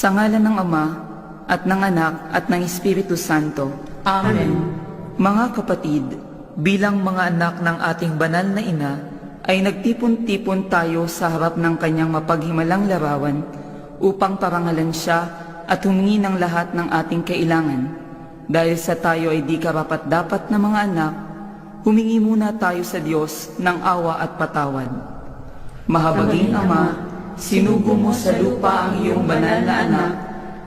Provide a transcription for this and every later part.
Sa ngalan ng Ama, at ng Anak, at ng Espiritu Santo. Amen. Mga kapatid, bilang mga anak ng ating banal na ina, ay nagtipon-tipon tayo sa harap ng kanyang mapaghimalang larawan upang parangalan siya at humingi ng lahat ng ating kailangan. Dahil sa tayo ay di karapat-dapat na mga anak, humingi muna tayo sa Diyos ng awa at patawad. Mahabaging Ama, sinugo mo sa lupa ang iyong banal na anak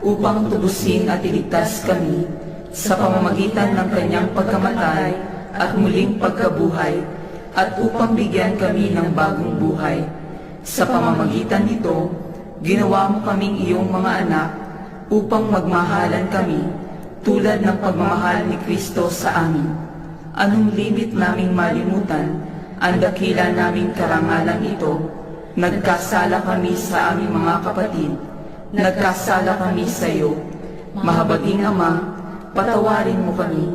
upang tubusin at iligtas kami sa pamamagitan ng kanyang pagkamatay at muling pagkabuhay, at upang bigyan kami ng bagong buhay. Sa pamamagitan nito, ginawa mo kaming iyong mga anak upang magmahalan kami tulad ng pagmamahal ni Kristo sa amin. Anong limit naming malimutan ang dakila naming karangalan ito? Nagkasala kami sa aming mga kapatid, nagkasala kami sa iyo. Mahabaging Ama, patawarin mo kami.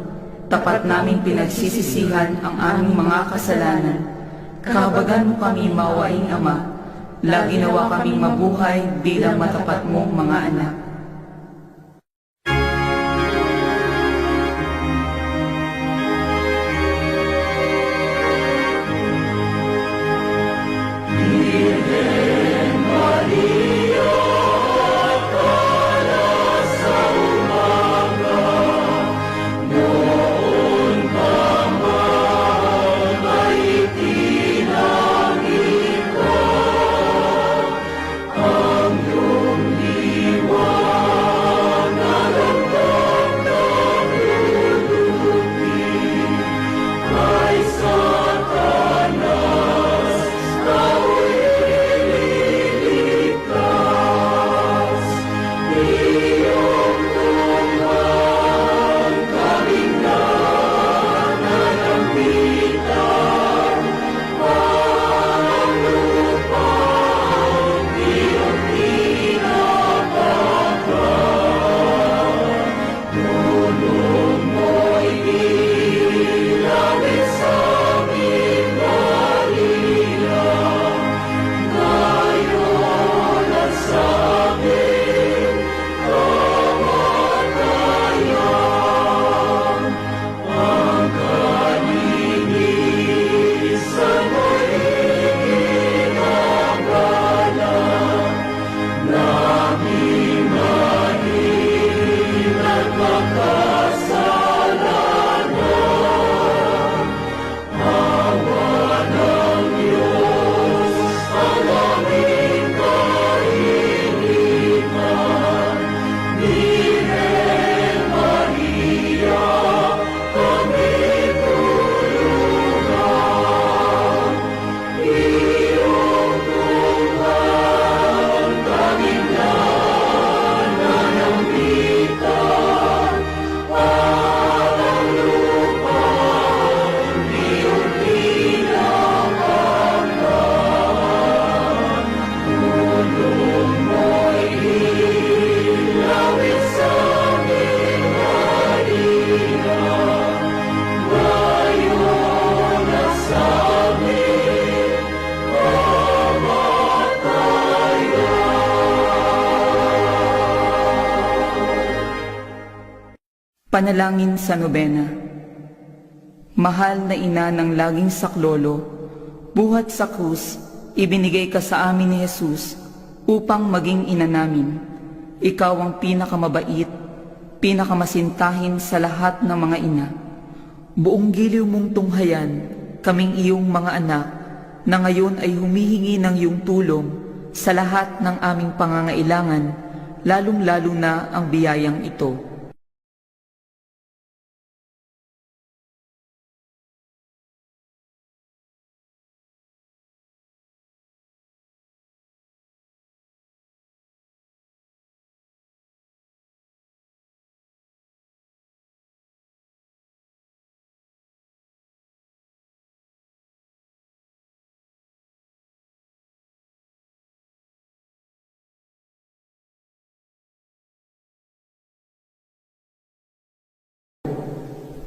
Tapat naming pinagsisisihan ang aming mga kasalanan. Kahabagan mo kami, mawaing Ama. Lagi nawa kaming mabuhay bilang matapat mong mga anak. Panalangin sa nobena. Mahal na ina ng laging saklolo, buhat sa krus, ibinigay ka sa amin ni Jesus upang maging ina namin. Ikaw ang pinakamabait, pinakamasintahin sa lahat ng mga ina. Buong giliw mong tunghayan, kaming iyong mga anak, na ngayon ay humihingi ng iyong tulong sa lahat ng aming pangangailangan, lalong-lalo na ang biyayang ito.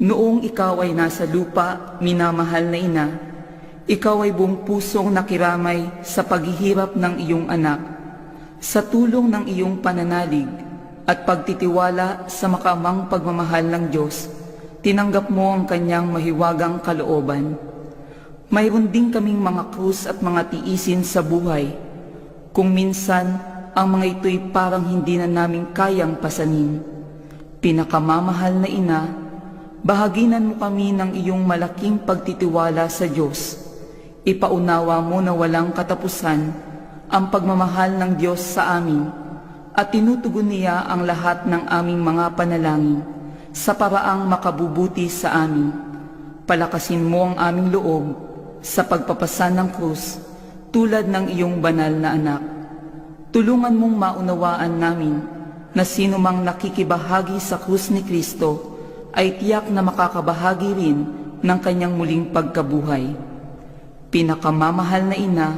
Noong ikaw ay nasa lupa, minamahal na ina, ikaw ay buong pusong nakiramay sa paghihirap ng iyong anak. Sa tulong ng iyong pananalig at pagtitiwala sa makaamang pagmamahal ng Diyos, tinanggap mo ang kanyang mahiwagang kalooban. Mayroon din kaming mga krus at mga tiisin sa buhay. Kung minsan, ang mga ito'y parang hindi na namin kayang pasanin. Pinakamamahal na ina, bahaginan mo kami ng iyong malaking pagtitiwala sa Diyos. Ipaunawa mo na walang katapusan ang pagmamahal ng Diyos sa amin at tinutugon niya ang lahat ng aming mga panalangin sa paraang makabubuti sa amin. Palakasin mo ang aming loob sa pagpapasan ng krus tulad ng iyong banal na anak. Tulungan mong maunawaan namin na sino mang nakikibahagi sa krus ni Kristo ay tiyak na makakabahagi rin ng kanyang muling pagkabuhay. Pinakamamahal na ina,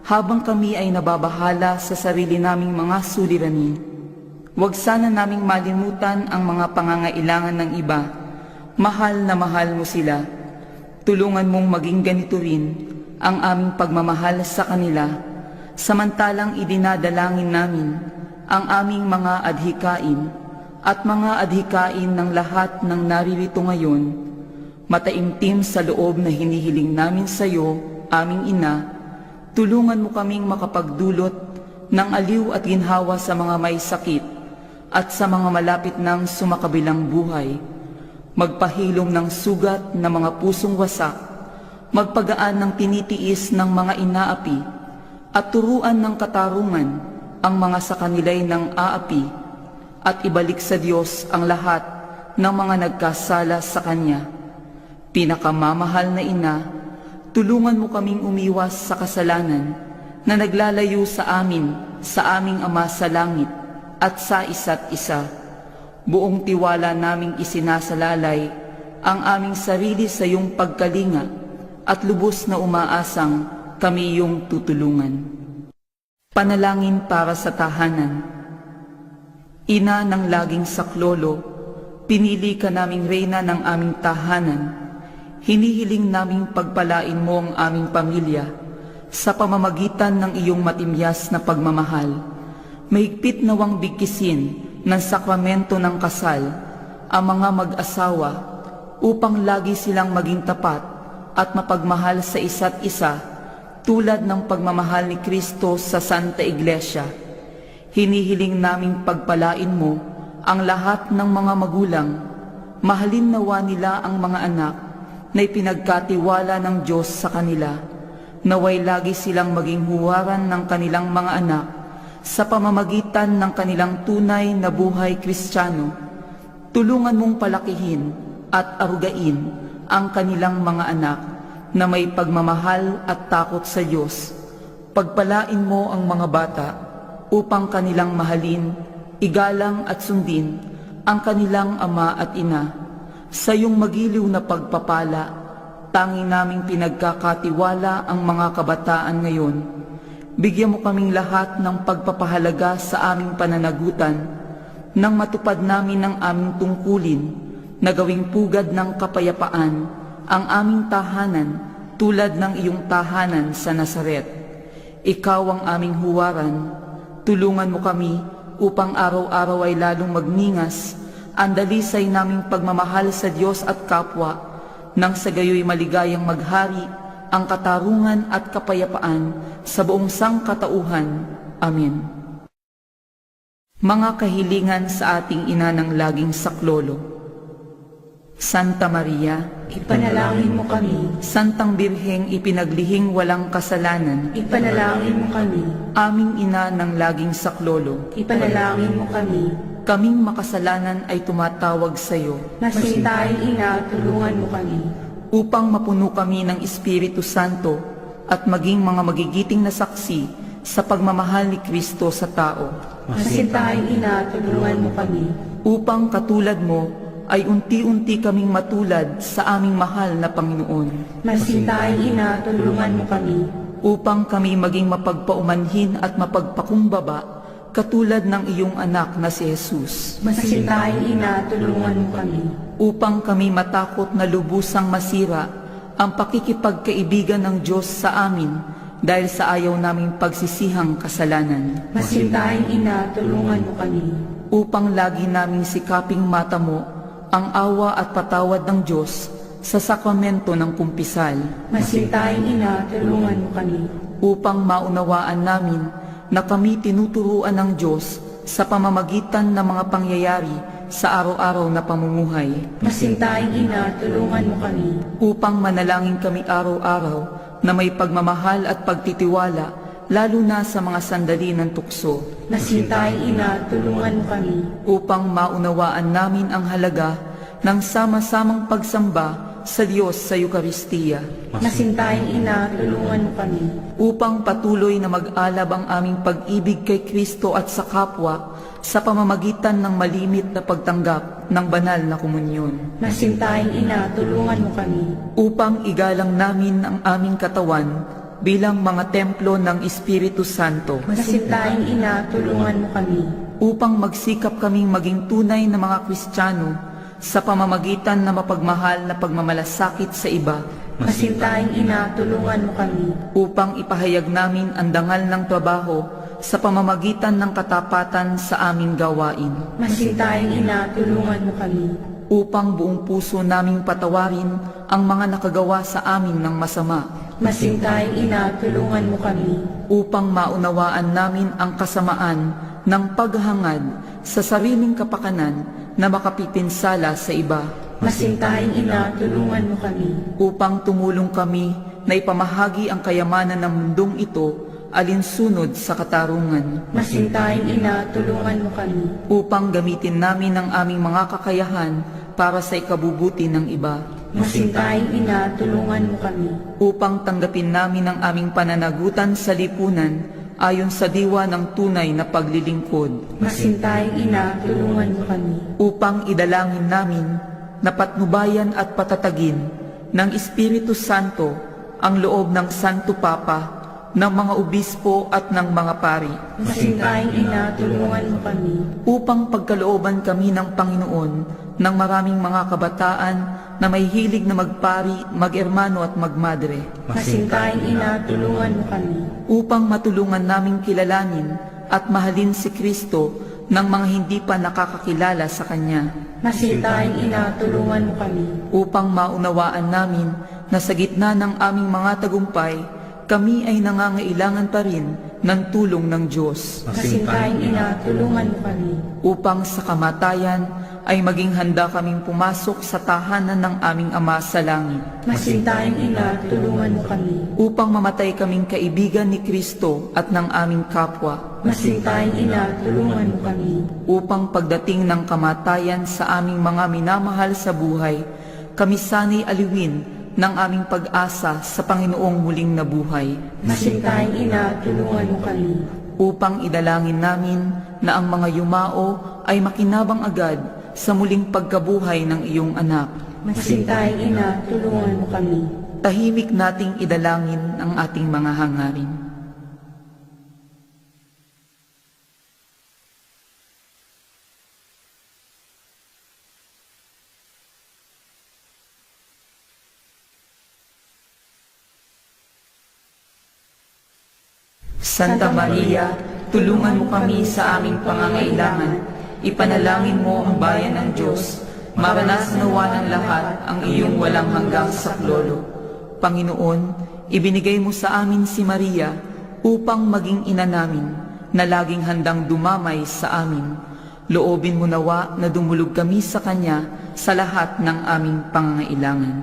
habang kami ay nababahala sa sarili naming mga suliranin, huwag sana naming malimutan ang mga pangangailangan ng iba. Mahal na mahal mo sila. Tulungan mong maging ganito rin ang aming pagmamahal sa kanila, samantalang idinadalangin namin ang aming mga adhikain at mga adhikain ng lahat ng naririto ngayon. Mataimtim sa loob na hinihiling namin sa iyo, aming ina, tulungan mo kaming makapagdulot ng aliw at ginhawa sa mga may sakit at sa mga malapit ng sumakabilang buhay. Magpahilom ng sugat na mga pusong wasak, magpagaan ng tinitiis ng mga inaapi, at turuan ng katarungan ang mga sa kanila'y ng aapi, at ibalik sa Diyos ang lahat ng mga nagkasala sa Kanya. Pinakamamahal na ina, tulungan mo kaming umiwas sa kasalanan na naglalayo sa amin, sa aming Ama sa langit at sa isa't isa. Buong tiwala naming isinasalalay ang aming sarili sa iyong pagkalinga at lubos na umaasang kami iyong tutulungan. Panalangin para sa tahanan. Ina ng laging saklolo, pinili ka naming reyna ng aming tahanan. Hinihiling naming pagpalain mo ang aming pamilya sa pamamagitan ng iyong matimyas na pagmamahal. Mahigpit nawang bigkisin ng sakramento ng kasal ang mga mag-asawa upang lagi silang maging tapat at mapagmahal sa isa't isa tulad ng pagmamahal ni Kristo sa Santa Iglesia. Hinihiling naming pagpalain mo ang lahat ng mga magulang. Mahalin nawa nila ang mga anak na ipinagkatiwala ng Diyos sa kanila. Naway lagi silang maging huwaran ng kanilang mga anak sa pamamagitan ng kanilang tunay na buhay Kristiyano. Tulungan mong palakihin at arugain ang kanilang mga anak na may pagmamahal at takot sa Diyos. Pagpalain mo ang mga bata upang kanilang mahalin, igalang at sundin ang kanilang ama at ina. Sa iyong magiliw na pagpapala, tanging naming pinagkakatiwala ang mga kabataan ngayon. Bigyan mo kaming lahat ng pagpapahalaga sa aming pananagutan, nang matupad namin ang aming tungkulin, na gawing pugad ng kapayapaan ang aming tahanan tulad ng iyong tahanan sa Nazaret. Ikaw ang aming huwaran, tulungan mo kami upang araw-araw ay lalong magningas ang dalisay naming pagmamahal sa Diyos at kapwa, nang sa gayoy maligayang maghari ang katarungan at kapayapaan sa buong sangkatauhan. Amen. Mga kahilingan sa ating ina ng laging saklolo. Santa Maria, ipanalangin mo kami. Santang Birheng ipinaglihing walang kasalanan, Ipanalangin mo kami. aming ina ng laging saklolo, Ipanalangin mo kami. kaming makasalanan ay tumatawag sa iyo Masintahing ina, tulungan mo kami. upang mapuno kami ng Espiritu Santo at maging mga magigiting na saksi sa pagmamahal ni Kristo sa tao. Masintahing ina, tulungan mo kami. Upang katulad mo ay unti-unti kaming matulad sa aming mahal na Panginoon. Masintahing ina, tulungan mo kami. Upang kami maging mapagpaumanhin at mapagpakumbaba katulad ng iyong anak na si Jesus. Masintahing ina, tulungan mo kami. Upang kami matakot na lubusang masira ang pakikipagkaibigan ng Diyos sa amin dahil sa ayaw naming pagsisihang kasalanan, Masintaing Ina, tulungan mo kami. upang lagi naming sikaping matamo ang awa at patawad ng Diyos sa sakramento ng kumpisal, Masintaing Ina, tulungan mo kami. upang maunawaan namin na kami tinuturuan ng Diyos sa pamamagitan ng mga pangyayari sa araw-araw na pamumuhay, Masintaing Ina, tulungan mo kami. upang manalangin kami araw-araw na may pagmamahal at pagtitiwala, lalo na sa mga sandali ng tukso, Masintaing Ina, tulungan mo kami. upang maunawaan namin ang halaga ng sama-samang pagsamba sa Diyos sa Eukaristiya, Masintaing Ina, tulungan mo kami. upang patuloy na mag-alab ang aming pag-ibig kay Kristo at sa kapwa sa pamamagitan ng malimit na pagtanggap ng banal na komunyon, Masintaing Ina, tulungan mo kami. upang igalang namin ang aming katawan bilang mga templo ng Espiritu Santo, Masintaing Ina, tulungan mo kami. upang magsikap kaming maging tunay na mga Kristiyano sa pamamagitan na mapagmahal na pagmamalasakit sa iba, Masintaing Ina, tulungan mo kami. upang ipahayag namin ang dangal ng trabaho sa pamamagitan ng katapatan sa aming gawain, Masintaing Ina, tulungan mo kami. upang buong puso naming patawarin ang mga nakagawa sa amin ng masama, Masintaing Ina, tulungan mo kami. upang maunawaan namin ang kasamaan ng paghahangad sa sariling kapakanan na makapipinsala sa iba, Masintaing Ina, tulungan mo kami. upang tumulong kami na ipamahagi ang kayamanan ng mundong ito alinsunod sa katarungan, Masintaing Ina, tulungan mo kami. upang gamitin namin ang aming mga kakayahan para sa ikabubuti ng iba, Masintaing Ina, tulungan mo kami. upang tanggapin namin ang aming pananagutan sa lipunan ayon sa diwa ng tunay na paglilingkod, Masintaing Ina, tulungan mo kami. upang idalangin namin na patnubayan at patatagin ng Espiritu Santo ang loob ng Santo Papa, ng mga obispo at ng mga pari, Masintaing Ina, tulungan mo kami. upang pagkalooban kami ng Panginoon ng maraming mga kabataan na may hilig na magpari, mag-ermano at magmadre, Masintaing Ina, tulungan mo kami. upang matulungan naming kilalanin at mahalin si Kristo ng mga hindi pa nakakakilala sa Kanya, Masintaing Ina, tulungan mo kami. upang maunawaan namin na sa gitna ng aming mga tagumpay, kami ay nangangailangan pa rin ng tulong ng Diyos, Masintaing Ina, tulungan mo kami. upang sa kamatayan ay maging handa kaming pumasok sa tahanan ng aming Ama sa langit, Masintaing Ina, tulungan mo kami. upang mamatay kaming kaibigan ni Kristo at ng aming kapwa, Masintaing Ina, tulungan mo kami. upang pagdating ng kamatayan sa aming mga minamahal sa buhay, kami sana'y aliwin ng aming pag-asa sa Panginoong muling nabuhay, Masintaing Ina, tulungan mo kami. upang idalangin namin na ang mga yumao ay makinabang agad sa muling pagkabuhay ng iyong anak. Masintaing Ina, tulungan mo kami. Tahimik nating idalangin ang ating mga hangarin. Santa Maria, tulungan mo kami sa aming pangangailangan. Ipanalangin mo ang bayan ng Diyos. Maranas nawa ng lahat ang iyong walang hanggang saklolo. Panginoon, ibinigay mo sa amin si Maria upang maging ina namin na laging handang dumamay sa amin. Loobin mo nawa na dumulog kami sa Kanya sa lahat ng aming pangangailangan.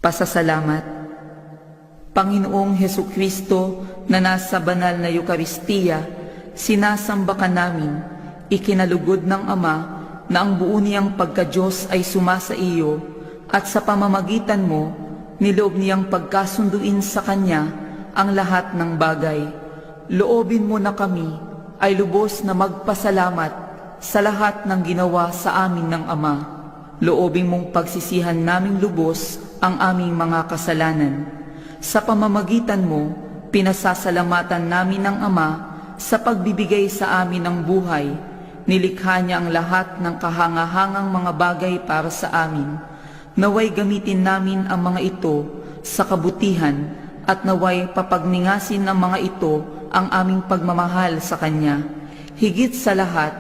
Pasasalamat. Panginoong Hesukristo na nasa banal na Eukaristiya, sinasamba ka namin, ikinalugod ng Ama na ang buo niyang pagka-Diyos ay sumasa iyo at sa pamamagitan mo, niloob niyang pagkasunduin sa Kanya ang lahat ng bagay. Loobin mo na kami ay lubos na magpasalamat sa lahat ng ginawa sa amin ng Ama. Loobin mong pagsisihan naming lubos ang aming mga kasalanan. Sa pamamagitan mo, pinasasalamatan namin ng Ama sa pagbibigay sa amin ng buhay. Nilikha niya ang lahat ng kahangahangang mga bagay para sa amin. Naway gamitin namin ang mga ito sa kabutihan at naway papagningasin ng mga ito ang aming pagmamahal sa Kanya. Higit sa lahat,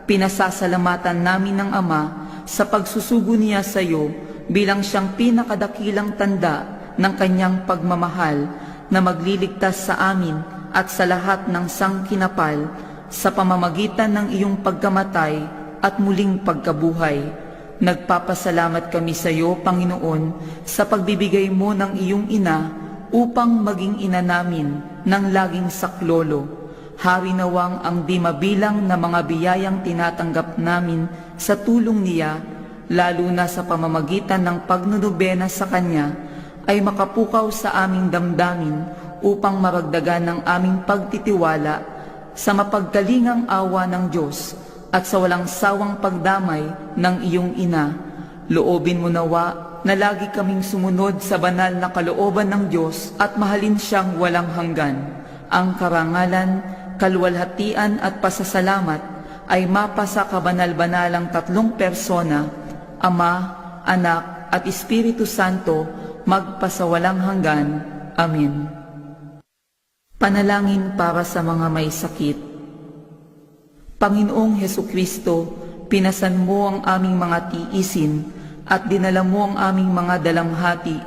pinasasalamatan namin ng Ama sa pagsusugo niya sa iyo bilang siyang pinakadakilang tanda ng Kanyang pagmamahal na magliligtas sa amin at sa lahat ng sangkinapal sa pamamagitan ng iyong pagkamatay at muling pagkabuhay. Nagpapasalamat kami sa iyo, Panginoon, sa pagbibigay mo ng iyong ina upang maging ina namin ng laging saklolo. Hari nawang ang di mabilang na mga biyayang tinatanggap namin sa tulong niya, lalo na sa pamamagitan ng pagnunubena sa Kanya, ay makapukaw sa aming damdamin upang maragdagan ng aming pagtitiwala sa mapagkalingang awa ng Diyos at sa walang sawang pagdamay ng iyong ina. Loobin mo nawa na lagi kaming sumunod sa banal na kalooban ng Diyos at mahalin siyang walang hanggan. Ang karangalan, kaluwalhatian at pasasalamat ay mapasa kabanal-banalang tatlong persona, Ama, Anak at Espiritu Santo, magpasawalang hanggan. Amen. Panalangin para sa mga may sakit. Panginoong Hesukristo, pinasan mo ang aming mga tiisin at dinala mo ang aming mga dalamhati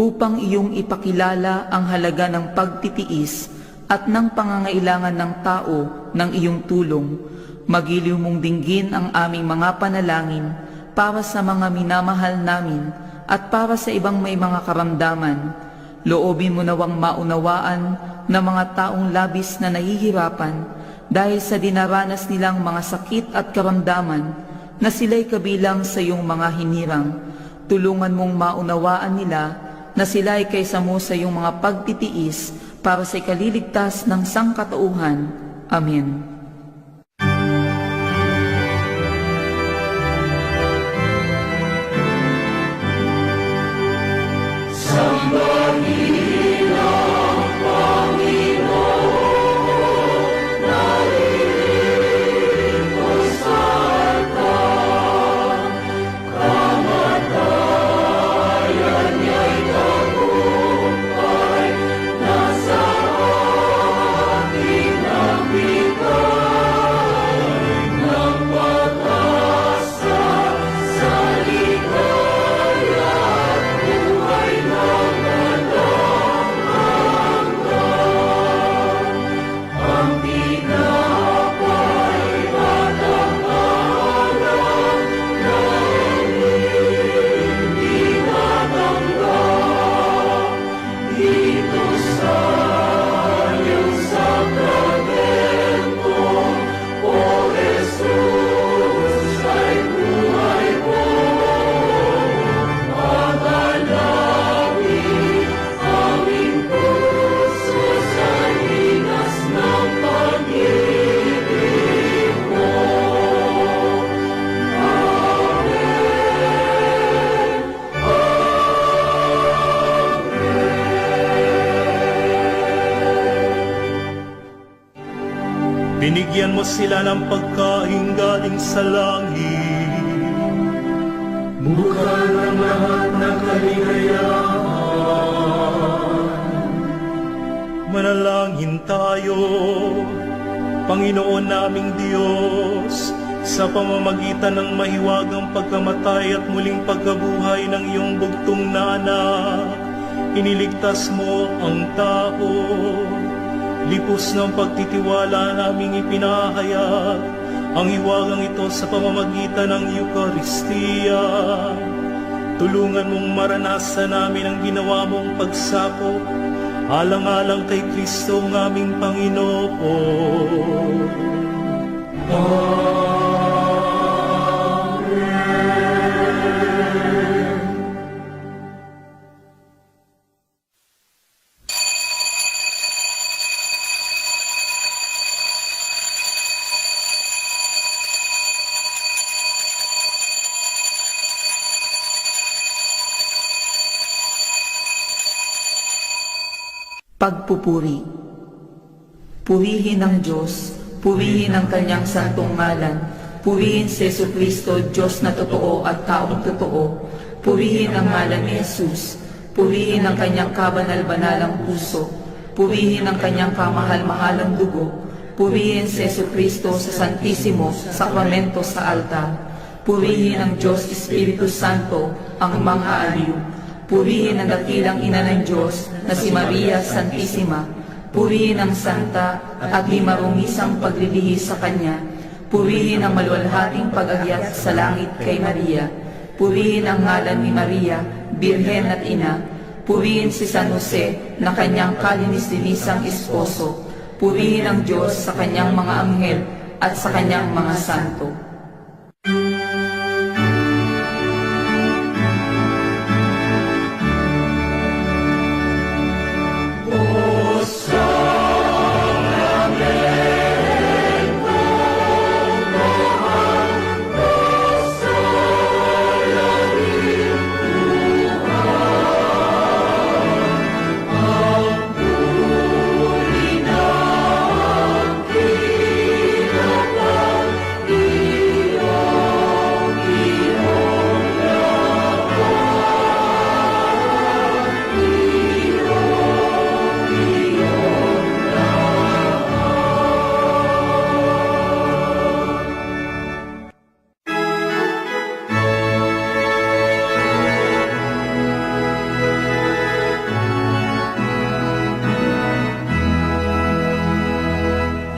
upang iyong ipakilala ang halaga ng pagtitiis at ng pangangailangan ng tao ng iyong tulong. Magiliw mong dinggin ang aming mga panalangin para sa mga minamahal namin at para sa ibang may mga karamdaman. Loobin mo nawang maunawaan ng mga taong labis na nahihirapan dahil sa dinaranas nilang mga sakit at karamdaman na sila'y kabilang sa iyong mga hinirang. Tulungan mong maunawaan nila na sila'y kaysa mo sa iyong mga pagtitiis para sa ikaliligtas ng sangkatauhan. Amen. Binigyan mo sila ng pagkain galing sa langit. Bukal ng lahat ng kaligayahan. Manalangin tayo, Panginoon naming Diyos, sa pamamagitan ng mahiwagang pagkamatay at muling pagkabuhay ng iyong bugtong na anak, iniligtas mo ang tao. Lipos ng pagtitiwala naming ipinahayag ang hiwagang ito sa pamamagitan ng Eukaristiya. Tulungan mong maranasan namin ang ginawa mong pagsako, alang-alang kay Kristo ng aming Panginoon. Pagpupuri. Purihin ang Diyos, purihin ang kanyang santong ngalan, purihin si Jesucristo, Diyos na totoo at taong totoo, purihin ang ngalan ni Jesus, purihin ang kanyang kabanal-banalang puso, purihin ang kanyang kamahal-mahalang dugo, purihin si Jesucristo sa Santisimo Sakramento sa altar, purihin ang Diyos Espiritu Santo, ang mga aliw, purihin ang dakilang ina ng Diyos na si Maria Santissima, purihin ang santa at di marungisang paglilihis sa Kanya, purihin ang maluwalhating pag-agyat sa langit kay Maria, purihin ang ngalan ni Maria, Birhen at Ina, purihin si San Jose na Kanyang kalinis-linisang esposo, purihin ang Diyos sa Kanyang mga anghel at sa Kanyang mga santo.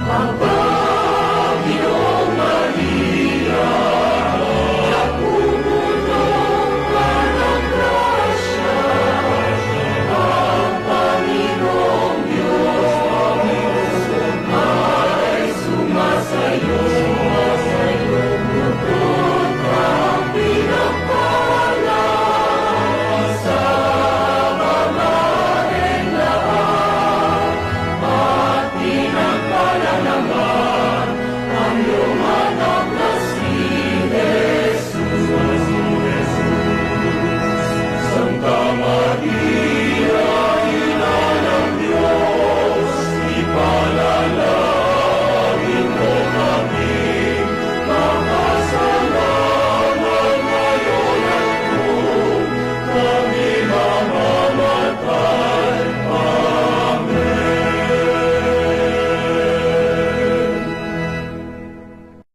Ang